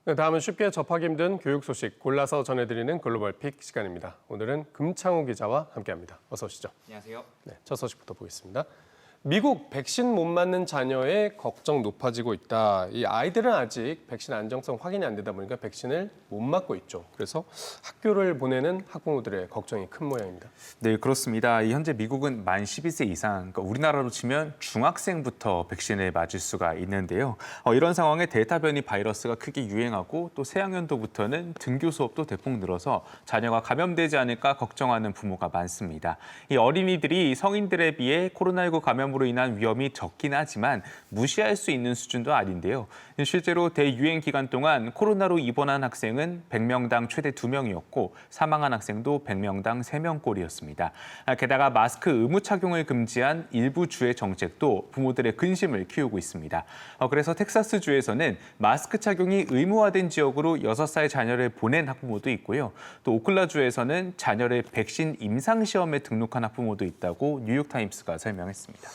네, 다음은 쉽게 접하기 힘든 교육 소식 골라서 전해드리는 글로벌 픽 시간입니다. 오늘은 금창우 기자와 함께합니다. 어서 오시죠. 안녕하세요. 네, 첫 소식부터 보겠습니다. 미국 백신 못 맞는 자녀의 걱정 높아지고 있다. 이 아이들은 아직 백신 안정성 확인이 안 되다 보니까 백신을 못 맞고 있죠. 그래서 학교를 보내는 학부모들의 걱정이 큰 모양입니다. 네, 그렇습니다. 현재 미국은 만 12세 이상, 그러니까 우리나라로 치면 중학생부터 백신을 맞을 수가 있는데요. 이런 상황에 델타 변이 바이러스가 크게 유행하고 또 새학년도부터는 등교 수업도 대폭 늘어서 자녀가 감염되지 않을까 걱정하는 부모가 많습니다. 이 어린이들이 성인들에 비해 코로나19 감염으로 인한 위험이 적긴 하지만 무시할 수 있는 수준도 아닌데요. 실제로 대유행 기간 동안 코로나로 입원한 학생은 100명당 최대 2명이었고 사망한 학생도 100명당 3명꼴이었습니다. 게다가 마스크 의무 착용을 금지한 일부 주의 정책도 부모들의 근심을 키우고 있습니다. 그래서 텍사스주에서는 마스크 착용이 의무화된 지역으로 6살 자녀를 보낸 학부모도 있고요. 또 오클라주에서는 자녀를 백신 임상시험에 등록한 학부모도 있다고 뉴욕타임스가 설명했습니다.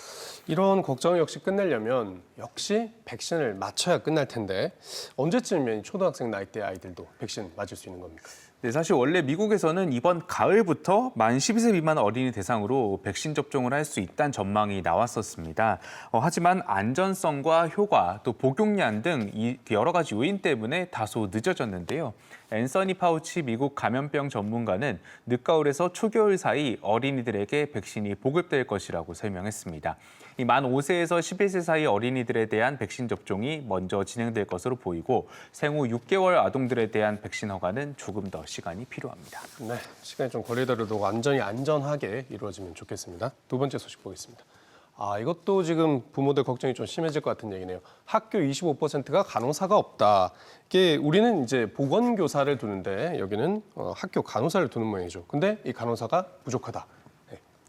이런 걱정 역시 끝내려면 역시 백신을 맞춰야 끝날 텐데 언제쯤이면 초등학생 나이대 아이들도 백신 맞을 수 있는 겁니까? 네, 사실 원래 미국에서는 이번 가을부터 만 12세 미만 어린이 대상으로 백신 접종을 할 수 있다는 전망이 나왔었습니다. 하지만 안전성과 효과, 또 복용량 등 여러 가지 요인 때문에 다소 늦어졌는데요. 앤서니 파우치 미국 감염병 전문가는 늦가을에서 초겨울 사이 어린이들에게 백신이 보급될 것이라고 설명했습니다. 이 만 5세에서 11세 사이 어린이들에 대한 백신 접종이 먼저 진행될 것으로 보이고 생후 6개월 아동들에 대한 백신 허가는 조금 더 시간이 필요합니다. 네, 시간이 좀 걸리더라도 완전히 안전하게 이루어지면 좋겠습니다. 두 번째 소식 보겠습니다. 이것도 지금 부모들 걱정이 좀 심해질 것 같은 얘기네요. 학교 25%가 간호사가 없다. 이게 우리는 이제 보건교사를 두는데 여기는 학교 간호사를 두는 모양이죠. 근데 이 간호사가 부족하다.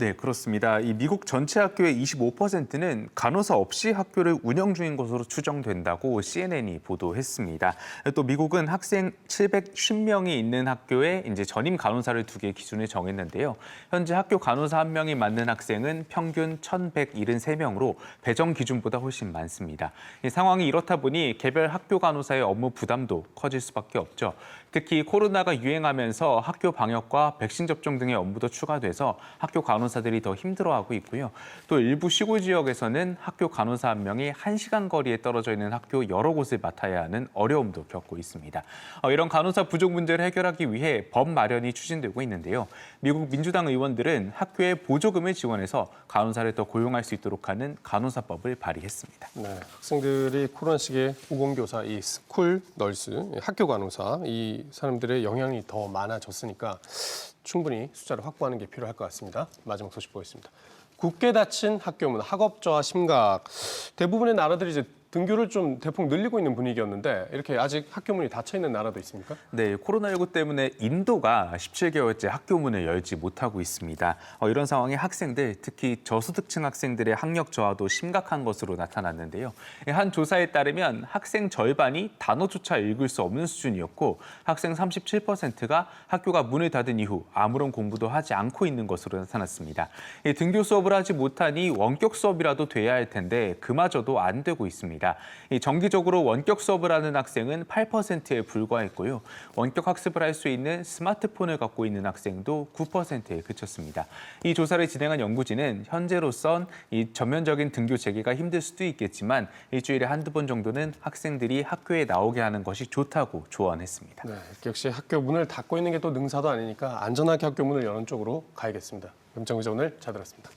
네, 그렇습니다. 이 미국 전체 학교의 25%는 간호사 없이 학교를 운영 중인 것으로 추정된다고 CNN이 보도했습니다. 또 미국은 학생 750명이 있는 학교에 이제 전임 간호사를 2개 기준을 정했는데요. 현재 학교 간호사 1명이 맡는 학생은 평균 1,173명으로 배정 기준보다 훨씬 많습니다. 이 상황이 이렇다 보니 개별 학교 간호사의 업무 부담도 커질 수밖에 없죠. 특히 코로나가 유행하면서 학교 방역과 백신 접종 등의 업무도 추가돼서 학교 간호사들이 더 힘들어하고 있고요. 또 일부 시골 지역에서는 학교 간호사 1명이 1시간 거리에 떨어져 있는 학교 여러 곳을 맡아야 하는 어려움도 겪고 있습니다. 이런 간호사 부족 문제를 해결하기 위해 법 마련이 추진되고 있는데요. 미국 민주당 의원들은 학교에 보조금을 지원해서 간호사를 더 고용할 수 있도록 하는 간호사법을 발의했습니다. 네, 학생들이 코로나 시기에 보건교사, 이 스쿨 널스, 학교 간호사 이 사람들의 영향이 더 많아졌으니까 충분히 숫자를 확보하는 게 필요할 것 같습니다. 마지막 소식 보겠습니다. 굳게 닫힌 학교문, 학업저하 심각. 대부분의 나라들이 이제 등교를 좀 대폭 늘리고 있는 분위기였는데 이렇게 아직 학교문이 닫혀 있는 나라도 있습니까? 네, 코로나19 때문에 인도가 17개월째 학교문을 열지 못하고 있습니다. 이런 상황에 학생들, 특히 저소득층 학생들의 학력 저하도 심각한 것으로 나타났는데요. 한 조사에 따르면 학생 절반이 단어조차 읽을 수 없는 수준이었고 학생 37%가 학교가 문을 닫은 이후 아무런 공부도 하지 않고 있는 것으로 나타났습니다. 등교 수업을 하지 못하니 원격 수업이라도 돼야 할 텐데 그마저도 안 되고 있습니다. 정기적으로 원격 수업을 하는 학생은 8%에 불과했고요. 원격 학습을 할 수 있는 스마트폰을 갖고 있는 학생도 9%에 그쳤습니다. 이 조사를 진행한 연구진은 현재로선 이 전면적인 등교 재개가 힘들 수도 있겠지만 일주일에 한두 번 정도는 학생들이 학교에 나오게 하는 것이 좋다고 조언했습니다. 네, 역시 학교 문을 닫고 있는 게 또 능사도 아니니까 안전하게 학교 문을 여는 쪽으로 가야겠습니다. 금창우 기자 오늘 잘 들었습니다.